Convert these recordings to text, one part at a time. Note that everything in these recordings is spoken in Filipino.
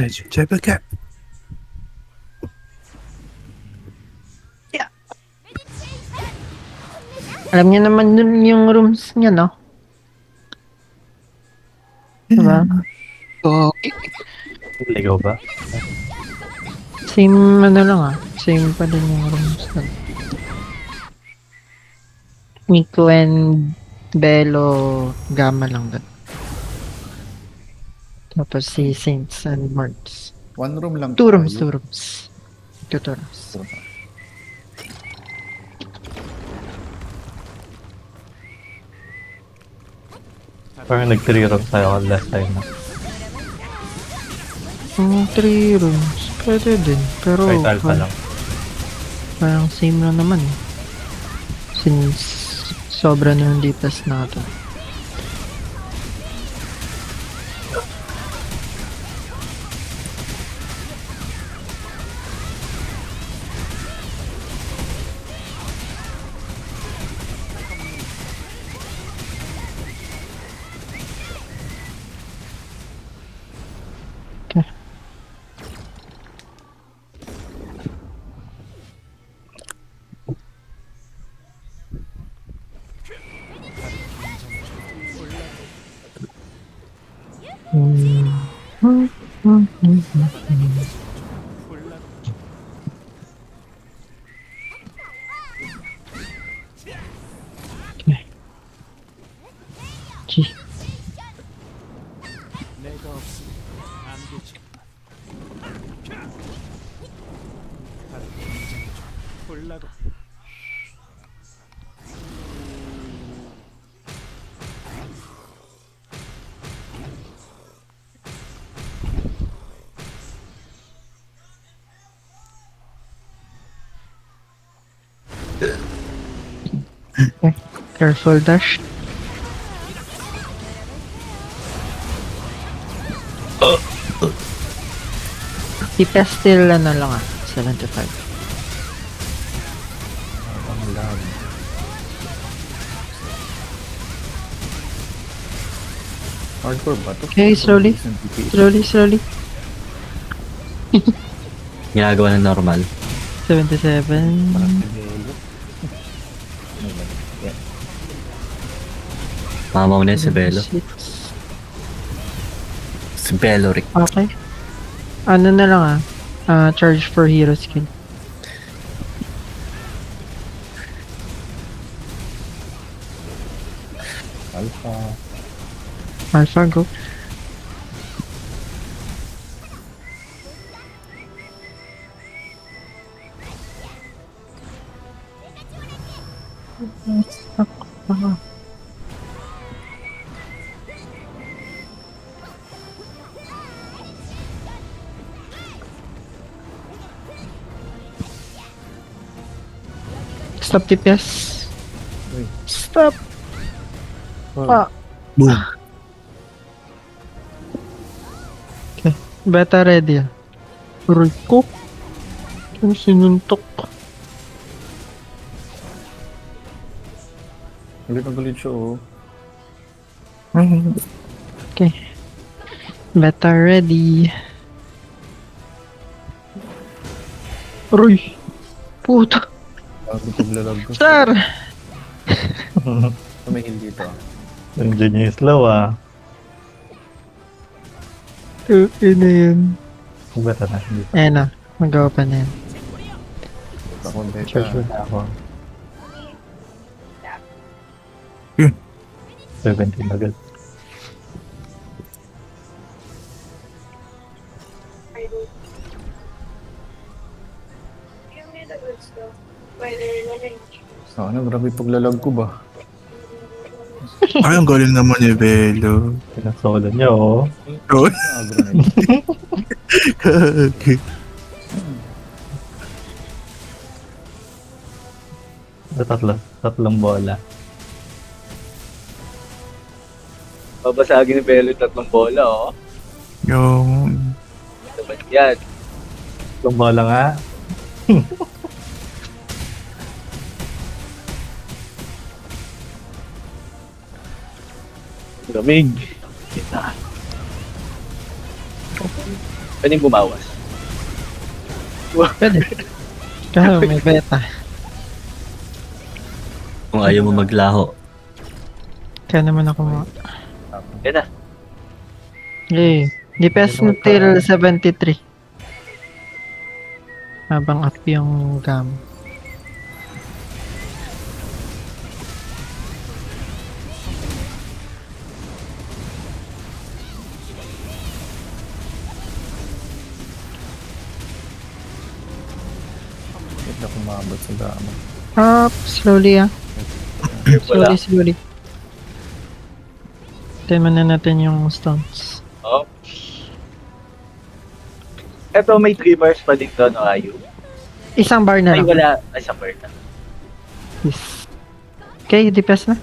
Check. Alam niya naman dun yung rooms niya, no? Diba? Okay. Ligaw ba? Same ano lang Same pa din yung rooms nun. Nico and Belo Gamma lang dun. Tapos si Saints and Marks. One room lang Two rooms. tayo. Two rooms. Parang nag-3 rooms tayo last time na. Three rooms. Pwede din. Pero Kahit alpha lang. parang same lang naman eh. Since sobra na yung lipas natin. Okay. Okay. Gee. 내가 없으면 안 되지. 다들 긴장해 좀. 홀라고. Okay. Careful dash. TPS still ano lang 75. Ang lag. Hardcore ba to? Okay, slowly. Isang TPH. Slowly. Ginagawa ng normal. 77. Parang nilelo. Ano ba? Yeah. Mamaw na yun si Belo. 76. Si Belo Rick. Okay. Ano na lang charge for hero skill. Alpha. Alpha, go. Stop TPS. Uy. Stop. Oh. Boom. Beta ready. Aray ko. Ano sinuntok? Galit siya oh. Okay. Beta ready. Aray. Puta. Bago paglalag ko. Sir! Tumihil dito. Nandiyan yung slow Ina yun. Bata na. Dito. Ayan na. Mag-open na yan. Pakunti Charge ka. na ako. Hmm. 17 agad. Ano, grabe paglalag ko ba? Ay, ang galing naman ni Belo. Pinasolo niya oh. Oh, Ah, granite. kagi. Tatlong bola. Babasagin ni Belo yung tatlong bola, oh. Yung... Naman yan. Tatlong bola nga. Lamig. Pwedeng bumawas. Pwede. Kaya may beta. Kung ayaw mo maglaho. Kaya naman ako mo. Yan na. Yay. DPS until 73. Habang up yung gam. Hindi ako maabot sa dama. Up, slowly ah. Wala. Slowly. Tayo na natin yung stones. Oh. Eto, may 3 bars pa din doon, o ayo. Isang bar na Ay, lang. wala. Ay, sa bar na. Yes. Okay, DPS na.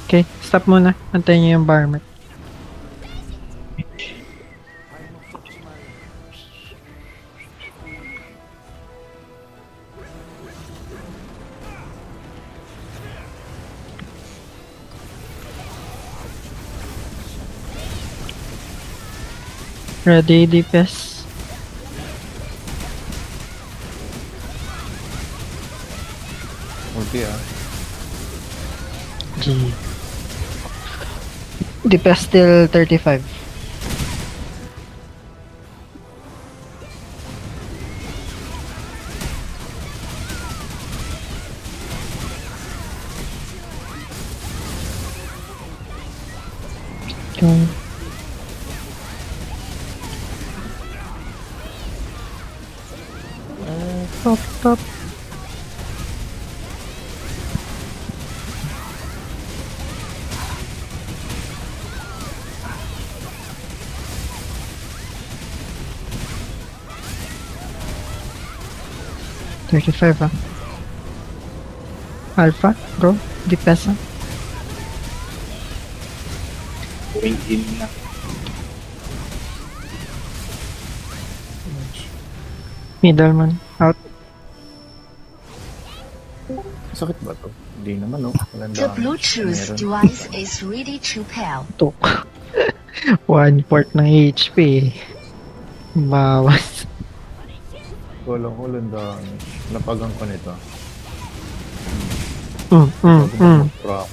Okay, stop muna. Antayin niyo yung bar mark. Ready, DPS. Ulti ah. G. DPS still 35. Okay. Top, top. $35 ah. Alpha, bro. Dipesa. Going in na. Middleman. Out. Sakit ba to? Hindi naman oh. Walang The damage. Bluetooth Meron. device is ready to pair. Tok. 1/4 ng HP. Bawas. Walang damage. Napagang ko nito. Prop.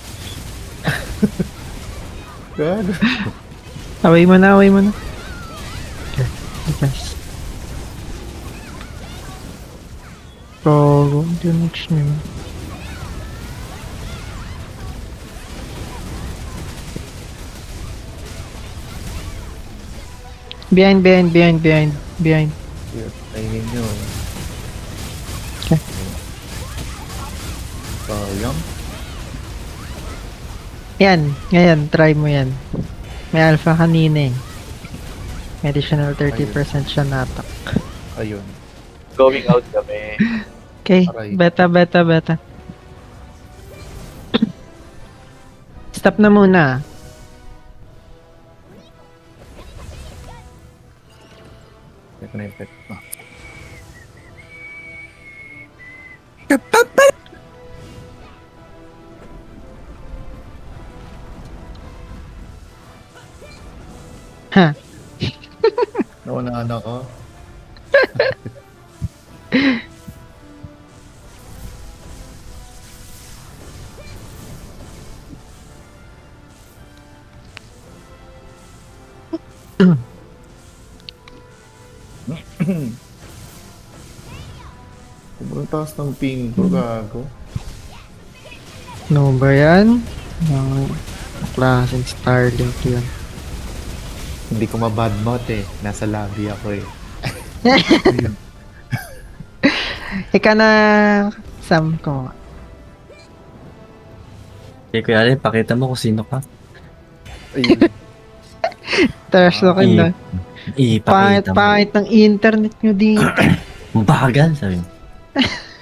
God. Away mo na, away mo na. Okay. Yes. So, damage niyo. Behind. Shit. Tingin nyo. Okay. Sayang. Yan, ngayon, try mo yan. May alpha kanina eh. May additional 30% siya natak. Ayun. Going out kami. Okay, Aray. beta. Stop na muna. Ito na yung pet. Ah. Ha? Naunahan ako. Sobrang taas ng ping ko, gago. No ba yan? Ang klaseng Starlink yun. Hindi ko mabadmouth eh. Nasa lobby ako eh. Ika na Sam ko. Kaya Kuya Allen, pakita mo kung sino ka. Ayun. Trash na kayo na. Ipakita mo. Pangit ng internet nyo dito. Bagal, sabi mo.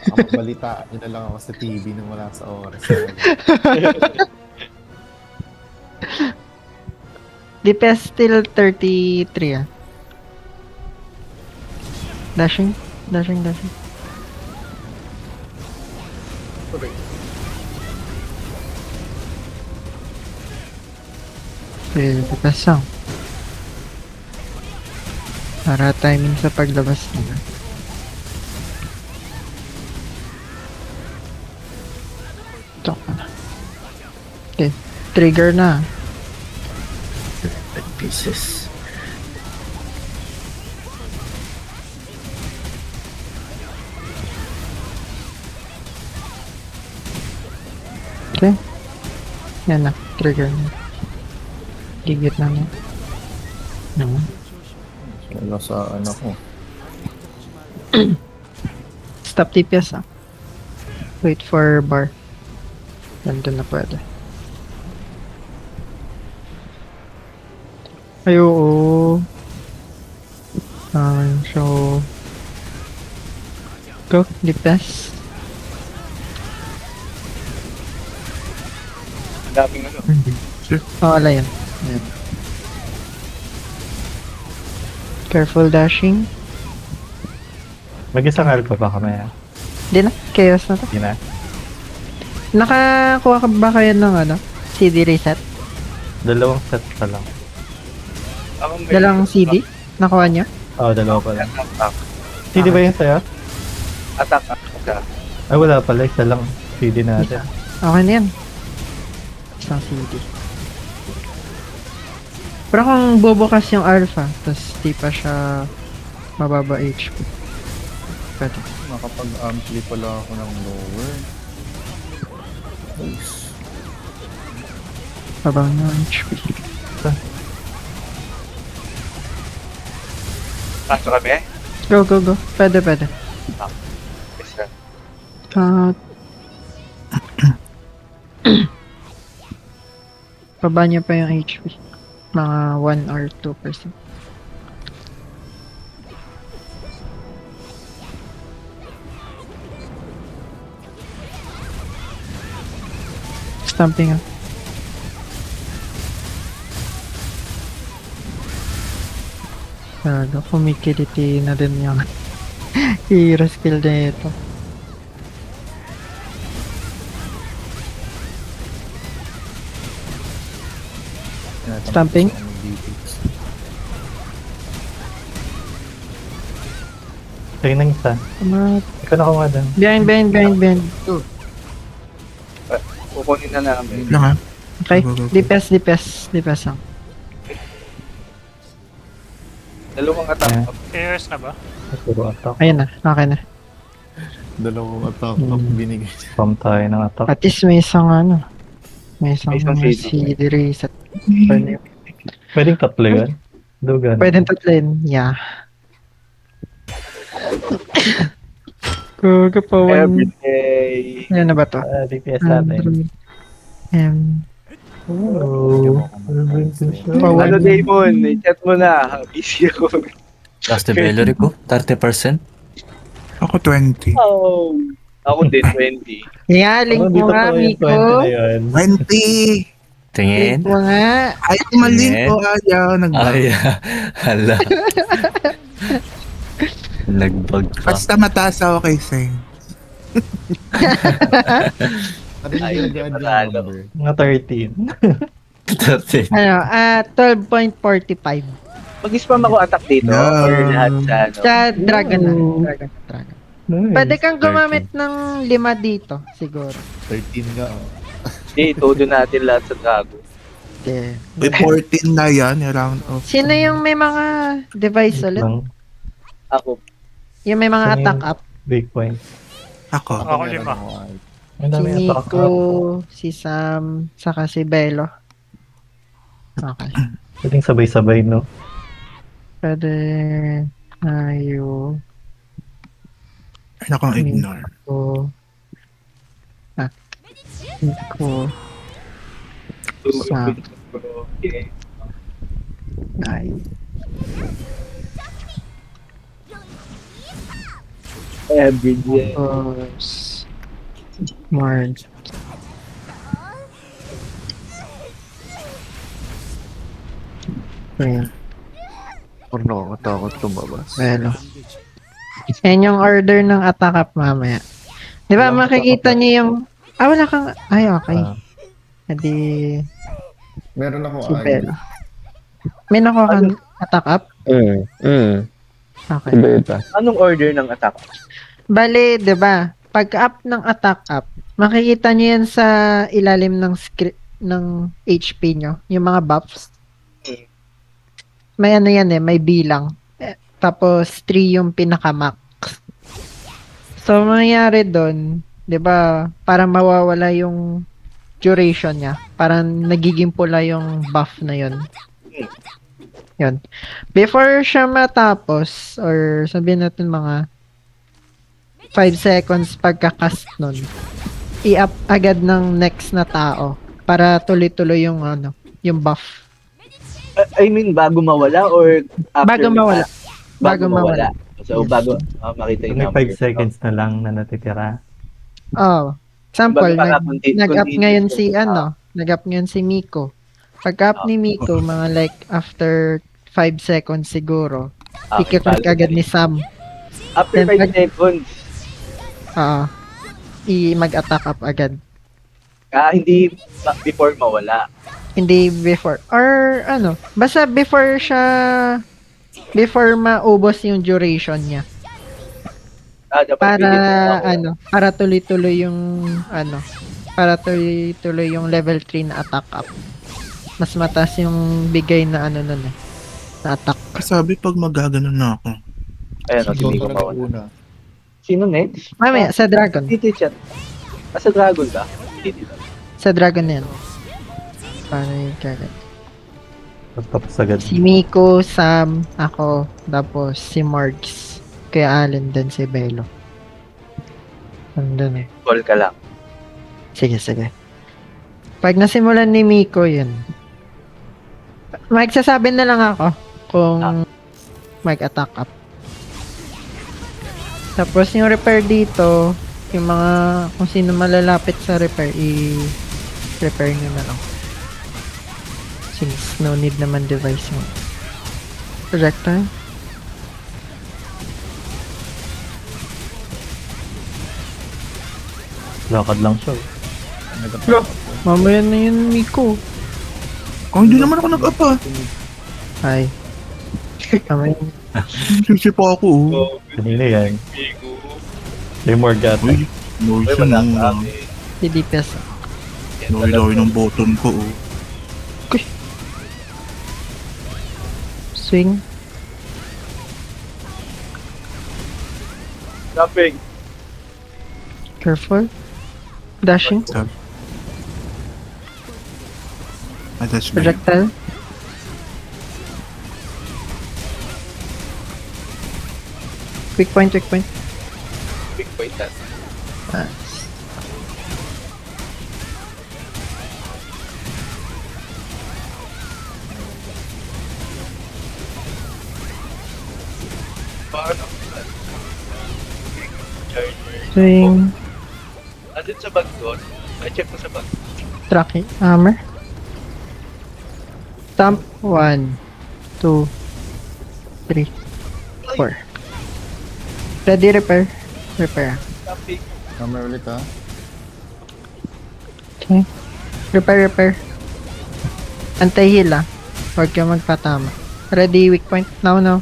Nakapagalitaan nyo na lang ako sa TV nung wala sa oras. DPS still 33 ah. Dashing. Pasang. Para timing sa paglabas nila. Ito ka na. Okay. Trigger na. 5 pieces. Okay. Yan na. Trigger na. Gigit na niya. No. Wala sa anak ko. Stop TPS ah. Wait for bar. Nandun na pwede. Ay, oo. So... Go, DPS. Ang daming ano. Oh, wala yan. Ayan. Careful dashing. Mag-isang alpha ba kami? Di na, chaos na to. Hindi na. Nakakuha ka ba kayo ng ano? CD reset? 2 set pa lang. Ako may Dalang CD? Nakuha nyo? Oo, 2 pa lang. attack. CD ba yun sa'yo? Attack. Ay, wala pala. Isa lang. CD natin. Okay na yan. Isang CD. Pero kung bubukas yung alpha, tapos di pa siya mababa HP. Pwede. Nakapag-ampli pala ako ng lower. Mababa na HP. Pasok kami. Go, go, go. Pwede. Yes, sir. Baba niya pa yung HP. Mga 1 or 2%. Stamping ah. Gago, kumikiliti na din yung hero skill na ito. Stamping? Sa'yo nang isa. Tama. Ikaw nakuha din. Behind. Kukunin na namin. Lang ha. Okay, Go, go, go. DPS lang. Dalawang attack. Chaos na ba? Puro attack. Ayun na, okay na. Dalawang attack binigay. Spam tayo ng attack. At least may isang ano, may isang May isang CD reset. Pwedeng 3 yun. Dugan. Pwedeng tatlin, yeah. Kuga pa Every one. day. Ano na ba to? DPS natin. Oh. Ano, Damon? I-chat mo na. Busy ako. Last developer ko, 30%. Ako 20. Oh. Ako din, 20. Link mo nga, Miko. 20! Tingin. Link mo nga. Ayaw malink ko, ayaw. Ay, hala. Nagbag pa. Basta mataas ako kay Saint. Ano yung Ayun, nag-add yung panalo. number? Mga 13. 13. Ano, 12.45. Mag-spam ako attack dito. No. Or lahat sa ano. Sa Dragon na. Dragon. Nice. Pwede kang gumamit ng 5 dito, siguro. 13 nga. Oh. Hindi, todo natin lahat sa Drago. Yeah. May 14 na yan, yung round off. Sino yung may mga device ulit? Lang. Ako. Yung may mga Sino attack yung- up? Big point. Ako. Ako Meron 5. ako, ay. Ang Si dami attack. Nico, si Sam, saka si Belo. Okay. Pwedeng sabay-sabay, no? Pwede tayo Ano kong ignore. ko Nico Sam Okay. ay Every day. Tapos Marge Ayan, Or nakakatakot lumabas. Belo. Yan yung order ng attack up mamaya. Di ba Walang makikita attack up. niyo yung... wala kang... Ay, okay. Ah. Hindi... Meron ako Si ID. Bella. May nakuha kang attack up? Okay. Beta. Anong order ng attack? Bale, 'di ba? Pag-up ng attack up, makikita niyo yan sa ilalim ng script ng HP nyo, yung mga buffs. May ano yan may bilang. Tapos 3 yung pinaka-max. So, mangyayari doon, 'di ba? Para mawawala yung duration niya. Parang nagiging pula yung buff na yun. Yun. Before siya matapos, or sabihin natin mga 5 seconds pagka-cast nun, i-up agad ng next na tao para tuloy-tuloy yung yung buff. I mean, bago mawala or after? Bago mawala. Bago mawala. So, Yes. bago makita yung May number. 5 seconds na lang na natitira. Oh. Example, Bago ka nag-up continue ngayon to- si nag-up ngayon si Miko. Pagka-up ni Miko, mga like after 5 seconds siguro, i-click agad ni Sam. After Then 5 seconds. Mag-attack up agad. Hindi before mawala. Hindi before. Or basta before maubos yung duration niya. Dapat Para bigyan mo ako. para tuloy-tuloy yung para tuloy-tuloy yung level 3 na attack up. Mas mataas yung bigay na nun na attack. Kasabi pag magaganon na ako. Ayan, Si hindi Dodo ko na mawala. una. Sino next? Mamaya, sa dragon. Dito chat. Sa dragon ka? Dito. Sa dragon na yan. Para yung kagad. Tapos agad. Si Miko, Sam, ako, tapos si Marks. Kaya Allen din si Belo. Andun Call ka lang. Sige. Pag nasimulan ni Miko yun, magsasabi na lang ako kung mag-attack up. Tapos yung repair dito, yung mga kung sino malalapit sa repair, i-repair nyo na lang. Since no need naman device mo. Projectile? Lakad lang siya. Mamaya na yun, Miko. Hindi naman ako nag-up Ay. Mamaya. Sisi pa ako. Kanina yan. May more gat. Uy, noise yun. Si DPS. Noy-noy ng button ko. Swing. Dropping. Careful. Dashing. That's me. Projectile. Quick point. Big point that. Swing. Andun sa bag doon. I-check mo sa bag. Tracking. Hammer. Stamp. 1, 2, 3, 4. Ready, repair. Repair. Dropping. Hammer ulit ha. Okay. Repair. Anti-heal Huwag ka magpatama. Ready, weak point. Now. Nice.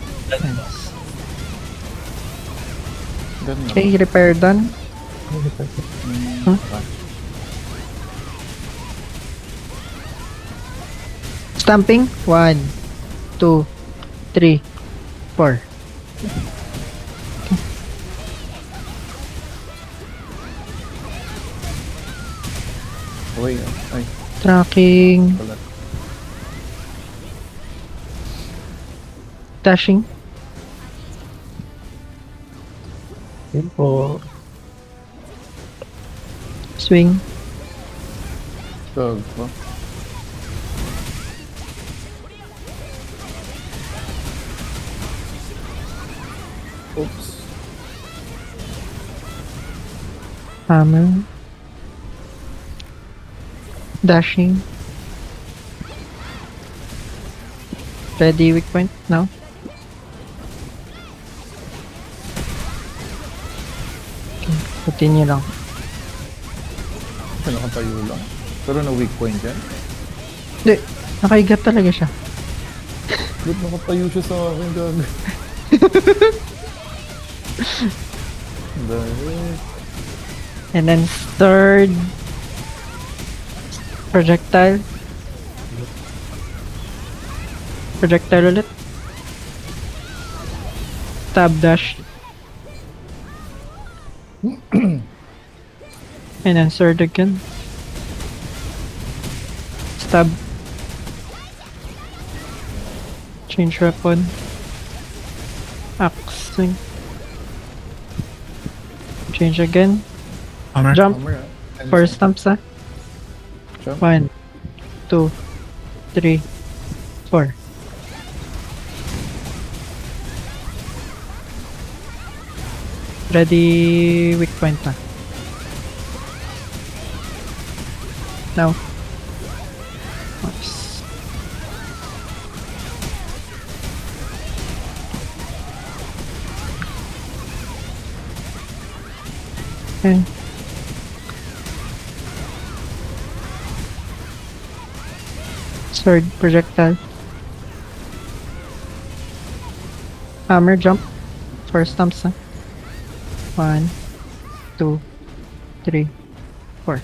Ganun. Okay, repair done. Stamping. 1, 2, 3, 4. Uy, ay. Tracking. Wala. Dashing. Yun po. Swing. Tug po. Oops. Hammer. Dashing. Ready, weak point now. Okay, continue lang. Nakatayo lang. Pero na weak point yan. Hindi, Nakaigat talaga siya. Ba't nakatayo siya sa akin, gago? Dahil. And then third projectile. Projectile ulit. Stab dash. And then third again. Stab. Change weapon. Axe thing. Change again. Hammer. Jump. Hammer, ah. Four stamps ah. Jump. 1, 2, 3, 4. Ready weak point na. Now. Nice. Okay. Sword projectile. Hammer jump. Four stumps na. 1, 2, 3, 4.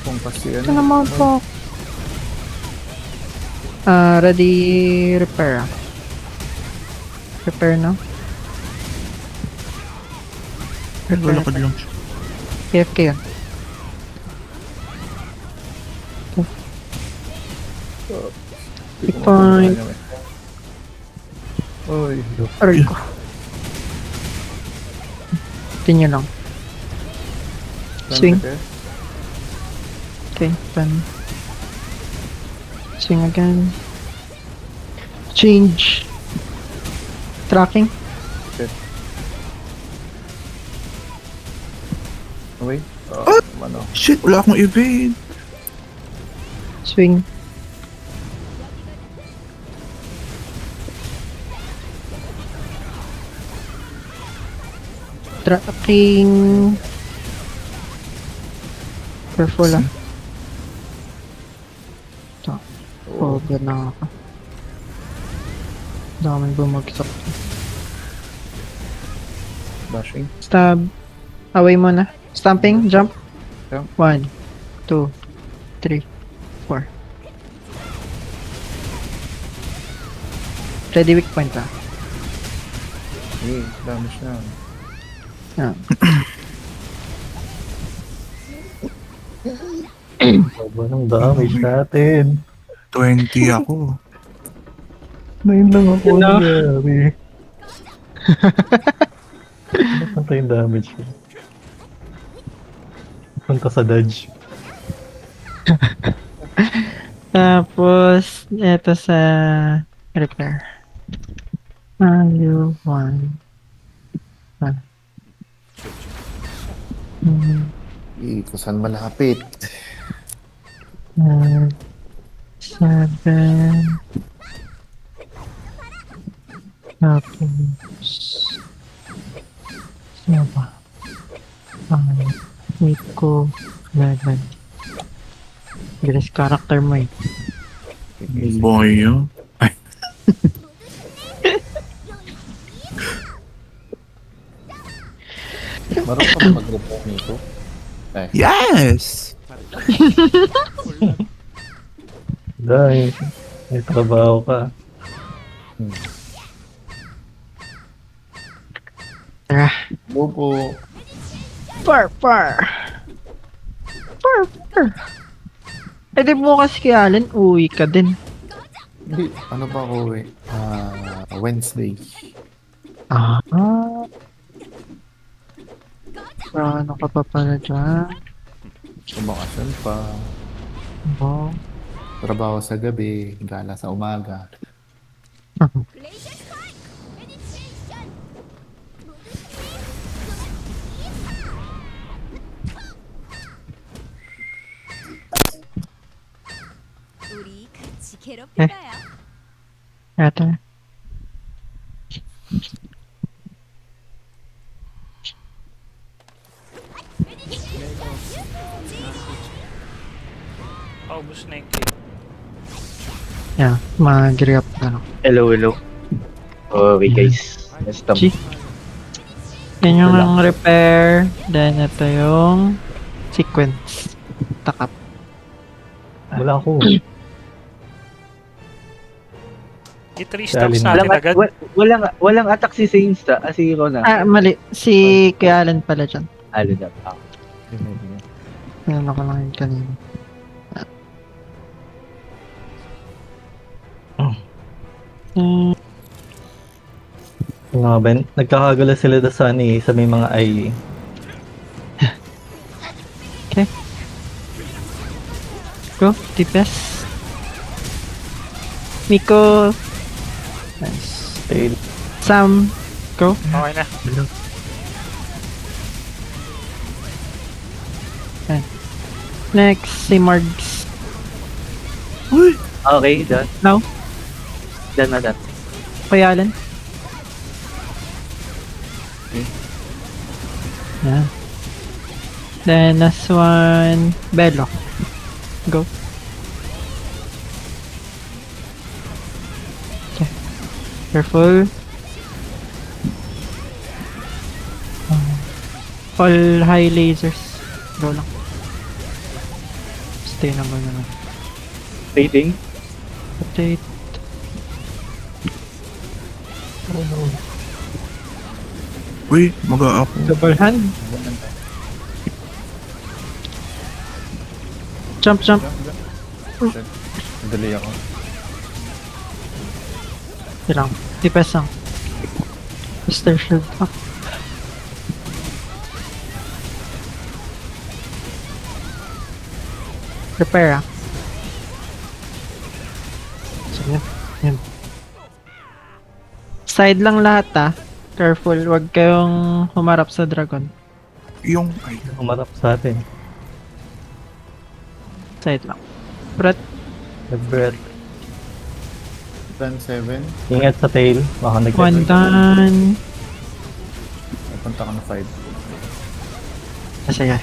Kung kasi Ito naman po. Ready repair. Repair no? Repair. Lalakad lang siya. KFK yan. Point. Oy. Aray ko. Tingnan lang. Swing. Okay, then. Swing again. Change. Tracking. Away. Ano? Shit, wala akong evade. Swing. Tracking. Careful ah. Ito. Oh, good na ako. Daming bumagsak. Dashing. Stab. Away muna. Stamping. Jump. Jump. 1, 2, 3, 4. Ready weak point ah. Hey, damage na. Yeah. Soba ng damage natin. 20 ako. 9 lang ako. Yun na. Nangyari. Napunta yung damage ko. Punta sa dodge. Tapos, eto sa repair. Value 1. Eh, kung saan malapit. 7. Tapos, ano ba? 8 ko, 11. Bilis character mo eh. Boy, yun. Marunong ka ba mag-report nito? Yes! Dahil may trabaho ka. Tara. Bobo. Par. Eh di bukas kay Allen, uwi ka din. Hindi, ano ba ako eh? Wednesday. Ah. Ano ka pa pala dyan? Sumakasyon pa. Oh. Trabaho sa gabi, gala sa umaga. 우리 같이 괴롭혀봐요. Eto. Paubos na yung cake. Yeah, mag-re-up na lang. Hello, hello. Okay guys. Let's stop. G. Yan yung repair. Then ito yung sequence. Takap. Wala ako. I-3 stocks Alin. natin agad. Walang attack si Saints si Rona. Mali. Si Kuya Alan pala dyan. Ano na. Ano ko lang yun kanina. Mga ben, nagkakagulo sila doon sa sa may mga ay. Go, TPS. Miko. Nice. Tail. Sam. Go. Okay na. Next, si Margs. Okay, done. No? Done na done. Kuya Alan. Yeah. Then, last one, Belo. Go. Okay. Careful. All high lasers. Go lang. Stay naman naman. Waiting. Update. Uy, mag-up. Double hand. Jump, jump. Shit. Madali ako. Ilang. Tipes lang. Master shield up. Prepare ah. So, yan. Side lang lahat ah. Careful, wag kayong humarap sa dragon. Yung, ay, Umarap sa atin. Side lang. Brett, Nag-breath. Plan 7. Ingat sa tail. Baka one done. Napunta ka na 5. Masaya.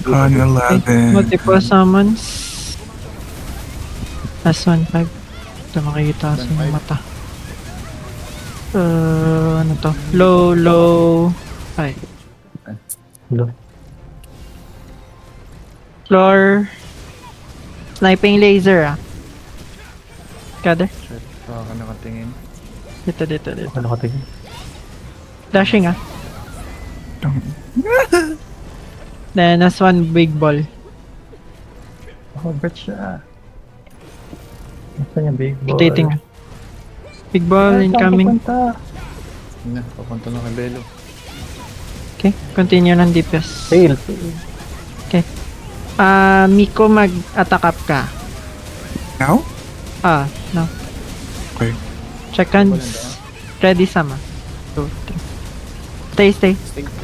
Han 11. Multiple summons. Last one, 5. Ito makikita sa Five. mata. Ano to? Low. Ay. Hello. Floor. Sniping laser ah. Gather. Shit. Baka ka nakatingin. Dito. Ano ka tingin? Dashing ah. Then, last one, big ball. Oh, breath siya. Nasaan yung big ball? Rotating. Big ball incoming. Yun na, papunta na kay Belo. Okay, continue ng DPS. Tail. Miko mag-attack up ka. Now? No. Okay. Check hands. Ready, Sama. 2, 3. Stay.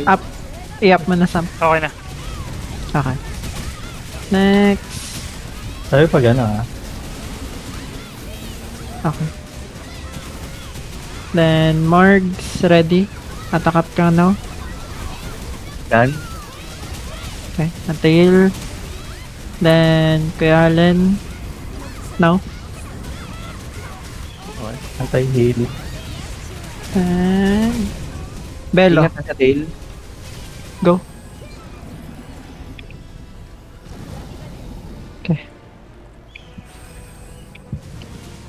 Up. I-up mo na, Sam. Okay na. Okay. Next. Sabi pa gano'n Okay. Then, Margs, ready. Attack up ka now. Done. Okay. Tail. Then, Kuya Allen. Now. Anti-heal. And... Belo. Ingat na sa tail. Go. Okay.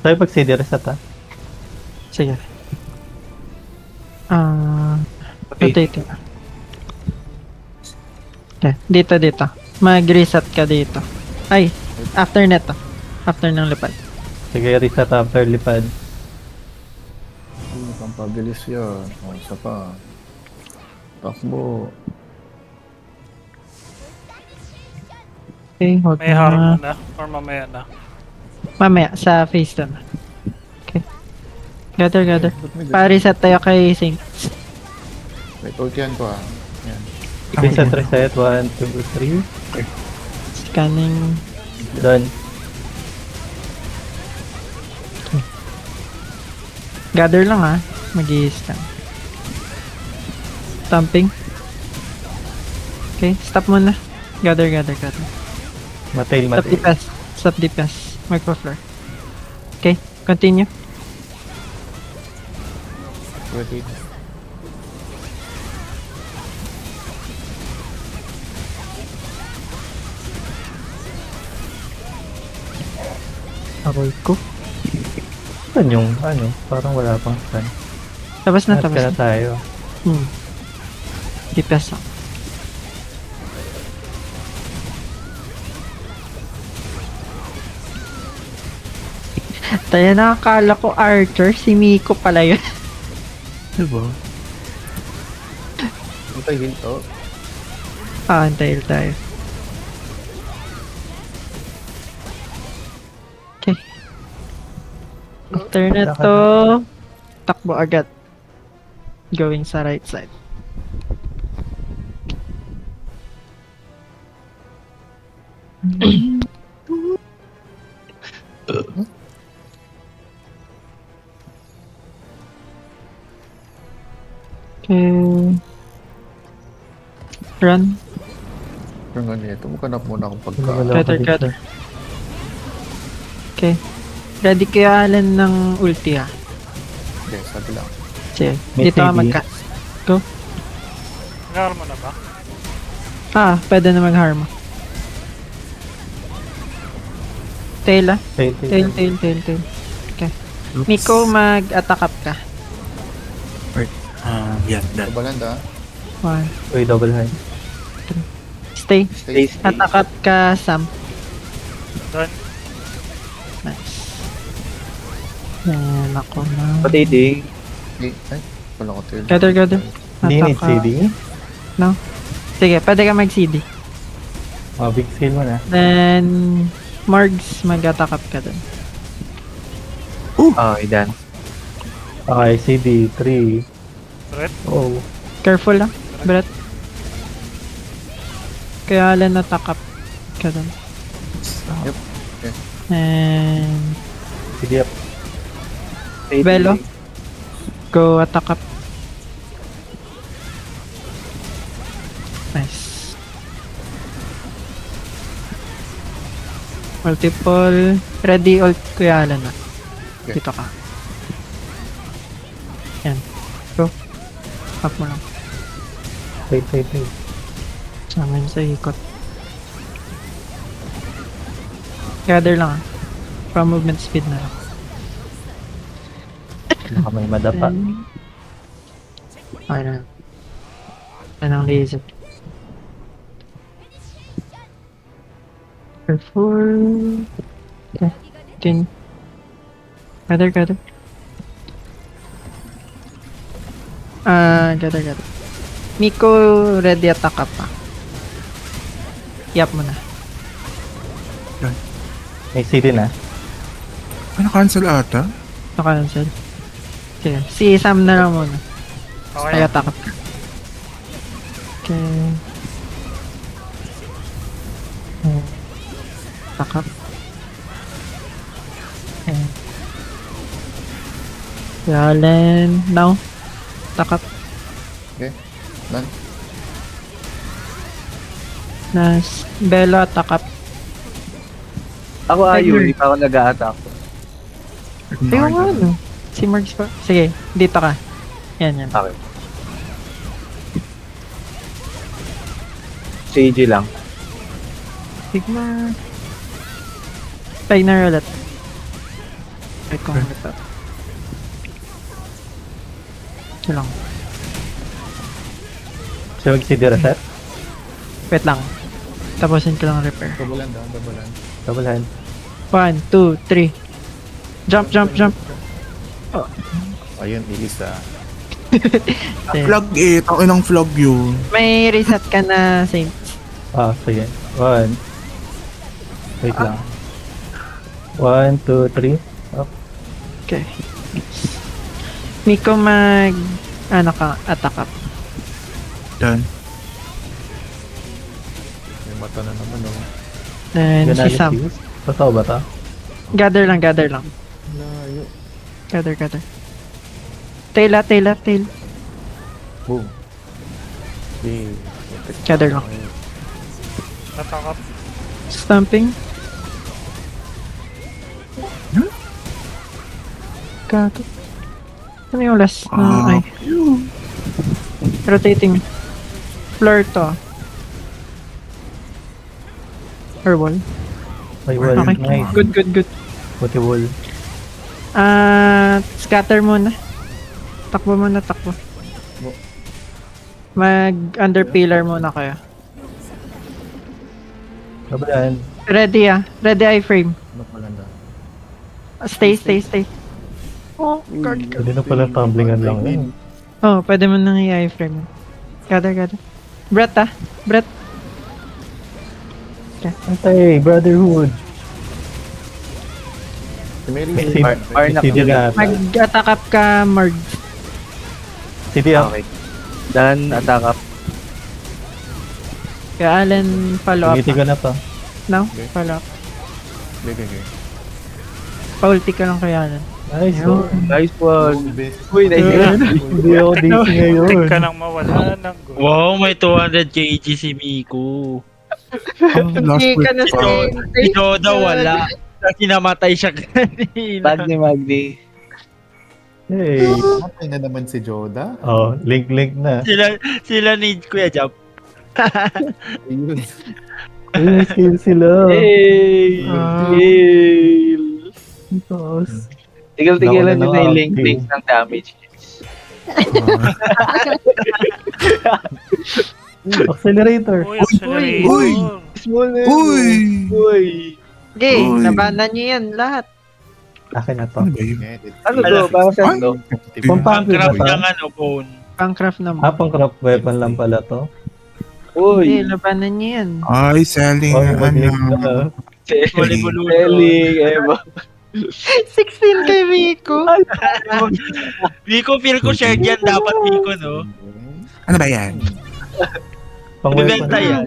Sabi pag CD reset Sige. Rotate na. Okay. Dito. Mag-reset ka dito. Ay, after neto. After ng lipad. Sige, reset after lipad. Ano pang pabilis yun? O, isa pa. Takbo. Okay, hold May harap na. muna. Or mamaya na. Mamaya, sa phase 2 na. Okay. Gather. Ba't may Pa-reset tayo kay Saint. Wait, ultihan ko ah. Yan. Reset. 1, 2, 3. Scanning. Done. Gather lang ha. Mag-i-scan. Stamping. Okay, stop muna. Gather. Matail. Stop DPS. Magpa-floor. Okay, continue. Ready. Aroy ko. Saan yung, ano, parang wala pang sun. Tapos na, Lahat tapos ka na na. tayo. DPS lang. Tayo nakakala ko Archer, si Miko pala yun. Diba? Ito tayo hinto. Antail tayo. Okay. After na to, takbo agad. Going sa right side. Okay. Run. Yung ganito, maghanap muna akong pagka. Wala Gather, ka dito. gather. Okay. Ready kayo Alan ng ulti ah. Okay, sabi lang. Sige. May Dito ka CD. magka. Go. Nag mo na ba? Pwede na mag-harm. Tail ah. Tail. Tail. Okay. Miko, mag-attack up ka. Yeah, that. Kabaland ah. 1. Uy, double high. Stay. Stay. Attack up ka, Sam. Done. Nice. Yan ako na. Patiding. Ay, wala ko tail. Gather. Hindi need Attack ka. CD. No? Sige, pwede ka mag-CD. Mga big sale mo na. Then, Morgs, mag-attack up ka dun. Okay, done. Okay, CD, 3. Brett. Oh. Careful lang, Brett. Kaya Alan attack up ka dun. Yep. Okay. And, CD up. Stay Velo. tiding. go attack up. Nice. Multiple. Ready ult Kuya Alan na. Okay. Dito ka. Yan. Go. Up mo lang. Wait. Sa amin sa ikot. Gather lang ah. From movement speed na lang. Baka may madapa. Okay na. Yan ang laser. Careful. Okay. Tin. Gather. Gather. Miko, ready attack up pa. Yap mo na. May CD na. Cancel ata? Naka-cancel. Sige. Si Sam na lang muna. Okay. Ay, attack up. Okay. Attack up. Okay. Yalen. Now. Attack up. Okay. Done. Nas. Bella, attack up. Ako ayun, hindi pa ako nag-a-attack. Ayun nga, no? Si Marks pa. Sige, dito ka. Yan. Okay. CG lang. Sigma. Pagnar ulit. Wait kong ulit pa. Ito lang. Siya mag-CD reset. Wait lang. Tapusin ko lang repair. Kabaland ah, kabaland. Double hand. 1, 2, 3. Jump. Ayun, ilis ah. Sige. Flag eh. Ang inang flag yun. May reset ka na, Saints. Sige. 1. Wait lang. 1, 2, 3. Up. Okay. Miko attack up. Done. May mata na naman oh. Then si Sam. Totoo ba ito? Gather lang. Layo. Gather. Tail. Boom. Okay. Gather lang. Attack up. Stamping. Gago. Ano yung last Ah. na ay? Rotating. Flare to. Or wall. Ay, well, Okay. nice. Good, good, good. Buti wall. Scatter muna. Takbo muna, takbo. Mag under pillar muna kayo. Kabalaan. Ready Ready iframe. Maganda. Stay. Oh, God. Pwede na pala tumblingan lang yun. Oh, pwede mo nang i-iframe. Gather. Brett. Antay, Brotherhood. Si Mary, May Arnak CD na ata. Mag-attack up ka, Marg. CD up. Okay. Dan, attack up. Kaya Allen, follow up. Tumiti ka na to. No? Follow up. Okay. Paulti ka lang kay Allen. Nice. Ayun. Nice one. Best. Uy, nice one. Hindi ako DC ngayon. Tik ka nang mawala ng goal. Wow, may 200 kg si Miku. Last Hindi ka week na pa. Si Joda wala. Kasi namatay siya kanina. Magni. Hey. Matay na naman si Joda. Oh, link na. Sila ni Kuya Jump. Ayun. Ay, skill sila. Hey! Hey! Tapos, Tigil-tigilan Naku, nyo na yung na- link ng damage. accelerator. Uy, accelerator. Uy! Small na Uy! Uy! Okay, Uy. labanan nyo yan lahat. Akin na to. Ano ba yun? Ano to? Para sa Ay! to? Ang Pampangkin na craft to. ng ano, phone. Pangcraft naman. Pang craft weapon lang pala to. Okay, Uy! labanan nyo yan. Ay, selling. Oh, mag-link na. Ano? Volleyball. Selling, Eva. 16 kay Miko. Miko, feel ko shared yan. Dapat Miko, no? Ano ba yan? Pang weapon. Bibenta yan.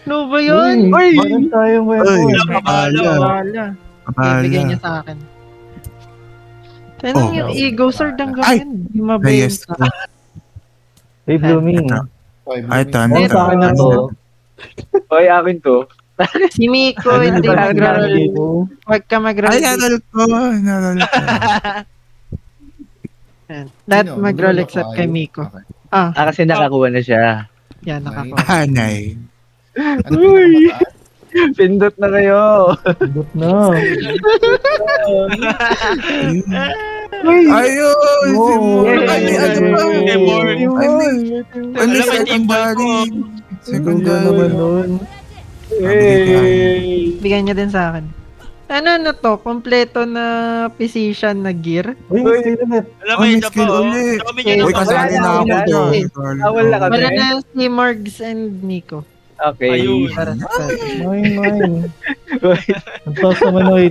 No, ba yun? Uy! Meron tayong Uy, weapon. kapala. Wala. Bibigay niya sa akin. Tanong Oh. yung ego sword ang Ay! gawin. Di Yes. mabenta. Hey, Blooming. Ay, ito. Ano Ano ito? sa akin na to? Oy, akin to. Si Miko, Ano hindi ba mag-roll. Miko? Huwag ka mag-roll. Ay, naral ko. Lahat mag-roll except kay Miko. Ah, Kasi nakakuha na siya. yan, nakakuha. Hanay. Ano Uy! pinakamatay? Pindot na kayo. Sagot na. Ayun! Si Oh. Morg. Ay, may ano pa. Si Morg. Ay, may Alam mo, secondary. Ang ganda naman nun. Hey! Bigyan niya din sa akin. Ano na to? Kompleto na physician na gear? Uy, may skill ulit. Alam Oh, mo, may isa pa, skill oh. ulit. Kami niya Uy, na kasali na ako Wala dyan. Awal na kami. Wala na si Margs and Miko. Okay. Ayun. Para sa Mine. Uy. Ang taas naman, oy.